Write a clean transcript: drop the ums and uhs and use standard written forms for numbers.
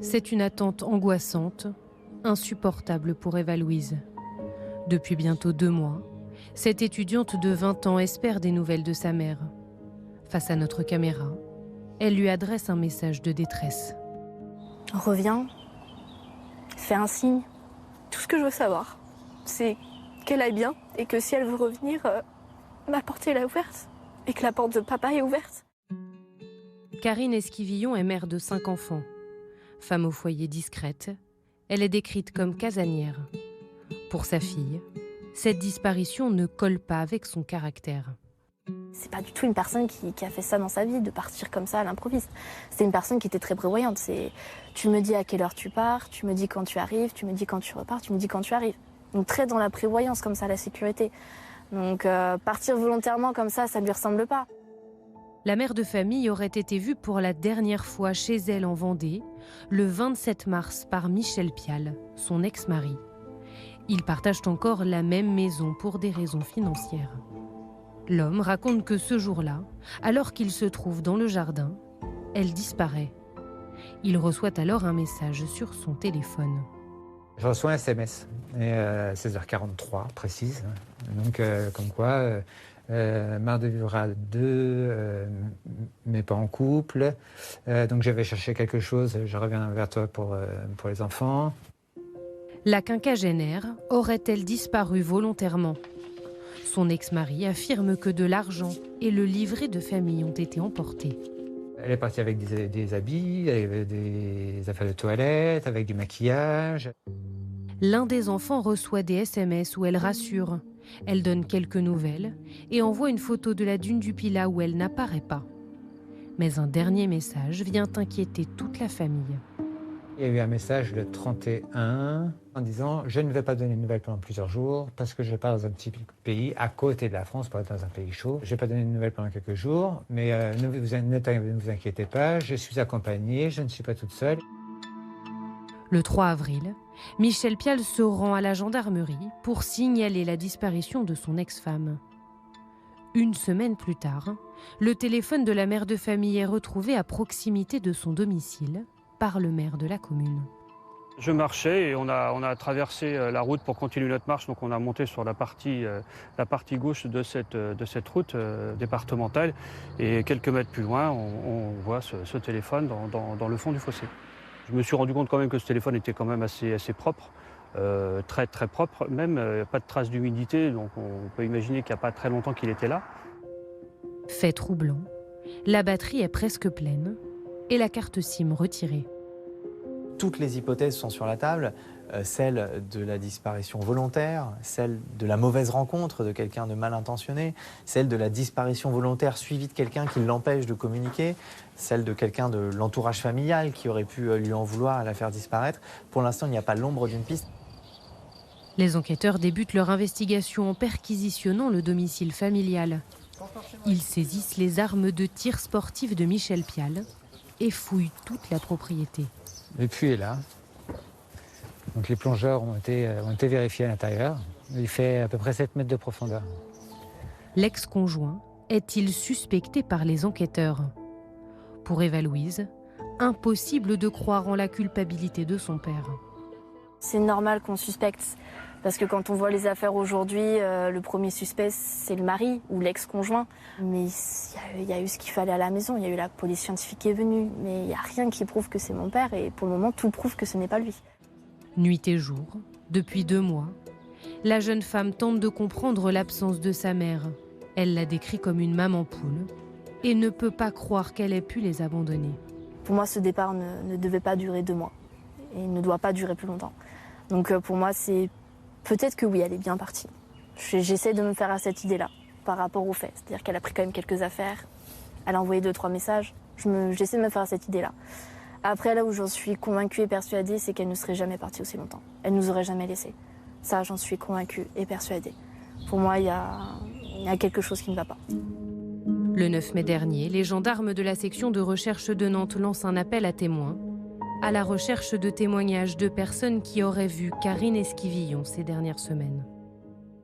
C'est une attente angoissante, insupportable pour Eva-Louise. Depuis bientôt 2 mois, cette étudiante de 20 ans espère des nouvelles de sa mère. Face à notre caméra, elle lui adresse un message de détresse. Reviens, fais un signe. Tout ce que je veux savoir, c'est qu'elle aille bien et que si elle veut revenir, ma porte est ouverte et que la porte de papa est ouverte. Karine Esquivillon est mère de 5 enfants. Femme au foyer discrète, elle est décrite comme casanière. Pour sa fille, cette disparition ne colle pas avec son caractère. C'est pas du tout une personne qui a fait ça dans sa vie, de partir comme ça à l'improviste. C'est une personne qui était très prévoyante. Tu me dis à quelle heure tu pars, tu me dis quand tu arrives, tu me dis quand tu repars, tu me dis quand tu arrives. Donc très dans la prévoyance, comme ça, la sécurité. Donc partir volontairement comme ça lui ressemble pas. La mère de famille aurait été vue pour la dernière fois chez elle en Vendée, le 27 mars par Michel Pial, son ex-mari. Ils partagent encore la même maison pour des raisons financières. L'homme raconte que ce jour-là, alors qu'il se trouve dans le jardin, elle disparaît. Il reçoit alors un message sur son téléphone. Je reçois un SMS, 16h43 précise, donc comme quoi, marre de vivre à deux, mais pas en couple, donc je vais chercher quelque chose, je reviens vers toi pour les enfants. La quinquagénaire aurait-elle disparu volontairement ? Son ex-mari affirme que de l'argent et le livret de famille ont été emportés. Elle est partie avec des habits, avec des affaires de toilette, avec du maquillage. L'un des enfants reçoit des SMS où elle rassure. Elle donne quelques nouvelles et envoie une photo de la dune du Pilat où elle n'apparaît pas. Mais un dernier message vient inquiéter toute la famille. Il y a eu un message le 31 en disant « Je ne vais pas donner de nouvelles pendant plusieurs jours parce que je pars dans un petit pays à côté de la France pour être dans un pays chaud. Je ne vais pas donner de nouvelles pendant quelques jours, mais ne vous inquiétez pas, je suis accompagnée, je ne suis pas toute seule. » Le 3 avril, Michel Pial se rend à la gendarmerie pour signaler la disparition de son ex-femme. Une semaine plus tard, le téléphone de la mère de famille est retrouvé à proximité de son domicile par le maire de la commune. Je marchais et on a traversé la route pour continuer notre marche, donc on a monté sur la partie gauche de cette route départementale et quelques mètres plus loin, on voit ce téléphone dans le fond du fossé. Je me suis rendu compte quand même que ce téléphone était quand même assez propre, très très propre, même pas de traces d'humidité, donc on peut imaginer qu'il n'y a pas très longtemps qu'il était là. Fait troublant, la batterie est presque pleine et la carte SIM retirée. Toutes les hypothèses sont sur la table, celle de la disparition volontaire, celle de la mauvaise rencontre de quelqu'un de mal intentionné, celle de la disparition volontaire suivie de quelqu'un qui l'empêche de communiquer, celle de quelqu'un de l'entourage familial qui aurait pu lui en vouloir et la faire disparaître. Pour l'instant, il n'y a pas l'ombre d'une piste. Les enquêteurs débutent leur investigation en perquisitionnant le domicile familial. Ils saisissent les armes de tir sportif de Michel Pial et fouillent toute la propriété. Le puits est là. Donc les plongeurs ont été vérifiés à l'intérieur. Il fait à peu près 7 mètres de profondeur. L'ex-conjoint est-il suspecté par les enquêteurs ? Pour Eva-Louise, impossible de croire en la culpabilité de son père. C'est normal qu'on suspecte. Parce que quand on voit les affaires aujourd'hui, le premier suspect, c'est le mari ou l'ex-conjoint. Mais il y a eu ce qu'il fallait à la maison. Il y a eu la police scientifique qui est venue. Mais il n'y a rien qui prouve que c'est mon père. Et pour le moment, tout prouve que ce n'est pas lui. Nuit et jour, depuis 2 mois, la jeune femme tente de comprendre l'absence de sa mère. Elle la décrit comme une maman poule et ne peut pas croire qu'elle ait pu les abandonner. Pour moi, ce départ ne devait pas durer 2 mois. Et il ne doit pas durer plus longtemps. Donc pour moi, c'est... Peut-être que oui, elle est bien partie. J'essaie de me faire à cette idée-là, par rapport aux faits. C'est-à-dire qu'elle a pris quand même quelques affaires, elle a envoyé 2-3 messages. J'essaie de me faire à cette idée-là. Après, là où j'en suis convaincue et persuadée, c'est qu'elle ne serait jamais partie aussi longtemps. Elle ne nous aurait jamais laissés. Ça, j'en suis convaincue et persuadée. Pour moi, il y a quelque chose qui ne va pas. Le 9 mai dernier, les gendarmes de la section de recherche de Nantes lancent un appel à témoins à la recherche de témoignages de personnes qui auraient vu Karine Esquivillon ces dernières semaines.